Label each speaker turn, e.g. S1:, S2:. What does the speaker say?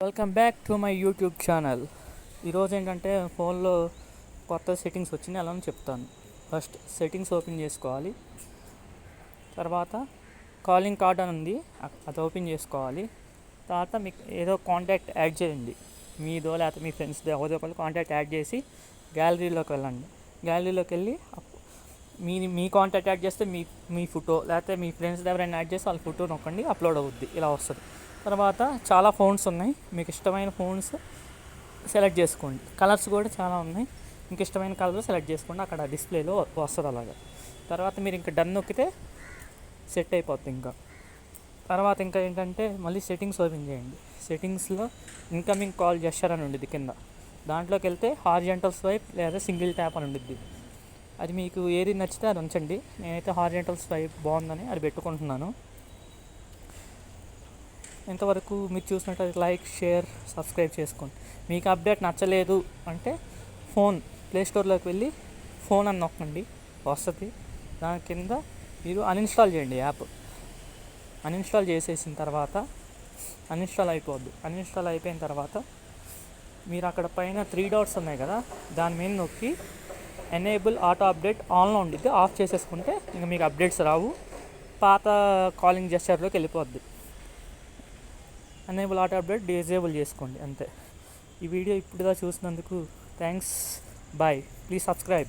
S1: Welcome back to my YouTube channel. ఈరోజు ఏంటంటే ఫోన్లో కొత్త సెట్టింగ్స్ వచ్చినాయి, అలా చెప్తాను. ఫస్ట్ సెట్టింగ్స్ ఓపెన్ చేసుకోవాలి. తర్వాత కాలింగ్ కార్డ్ అని ఉంది, అది ఓపెన్ చేసుకోవాలి. తర్వాత మీకు ఏదో కాంటాక్ట్ యాడ్ చేయండి, మీదో లేకపోతే మీ ఫ్రెండ్స్దో ఎవరిదో ఒకళ్ళు కాంటాక్ట్ యాడ్ చేసి గ్యాలరీలోకి వెళ్ళండి. గ్యాలరీలోకి వెళ్ళి మీ కాంటాక్ట్ యాడ్ చేస్తే మీ ఫోటో, లేకపోతే మీ ఫ్రెండ్స్ ఎవరైనా యాడ్ చేస్తే వాళ్ళ ఫోటో నొక్కండి, అప్లోడ్ అవుద్ది. ఇలా వస్తుంది. తర్వాత చాలా ఫోన్స్ ఉన్నాయి, మీకు ఇష్టమైన ఫోన్స్ సెలెక్ట్ చేసుకోండి. కలర్స్ కూడా చాలా ఉన్నాయి, మీకు ఇష్టమైన కలర్ సెలెక్ట్ చేసుకోండి, అక్కడ డిస్ప్లేలో వస్తుంది అలాగా. తర్వాత మీరు ఇంకా డన్ నొక్కితే సెట్ అయిపోద్ది. తర్వాత ఇంకా ఏంటంటే మళ్ళీ సెట్టింగ్స్ ఓపెన్ చేయండి. సెట్టింగ్స్లో ఇన్కమింగ్ కాల్ జెస్చర్ అని ఉండిద్ది కింద, దాంట్లోకి వెళ్తే హారిజంటల్ స్వైప్ లేదా సింగిల్ ట్యాప్ అని ఉండిద్ది. అది మీకు ఏది నచ్చితే అది ఉంచండి. నేనైతే హారిజంటల్ స్వైప్ బాగుందని అది పెట్టుకుంటున్నాను. ఇంతవరకు మీరు చూసినట్లయితే లైక్, షేర్, సబ్స్క్రైబ్ చేసుకోండి. మీకు అప్డేట్ నచ్చలేదు అంటే ప్లేస్టోర్లోకి వెళ్ళి ఫోన్ అని నొక్కండి, వస్తుంది. దాని కింద మీరు అన్ఇన్స్టాల్ చేయండి యాప్. అన్ఇన్స్టాల్ చేసేసిన తర్వాత అన్ఇన్స్టాల్ అయిపోద్ది. అన్ఇన్స్టాల్ అయిపోయిన తర్వాత మీరు అక్కడ పైన 3 డాట్స్ ఉన్నాయి కదా, దాని మీద నొక్కి ఎనేబుల్ ఆటో అప్డేట్ ఆన్లో ఉండిద్ది, ఆఫ్ చేసేసుకుంటే ఇంకా మీకు అప్డేట్స్ రావు, పాత కాలింగ్ జెస్చర్లోకి వెళ్ళిపోద్ది. ఎనేబుల్ ఆటో అప్డేట్ డిజేబుల్ చేసుకోండి, అంతే. ఈ వీడియో ఇప్పుడుదా చూసినందుకు థ్యాంక్స్. బాయ్. Please subscribe.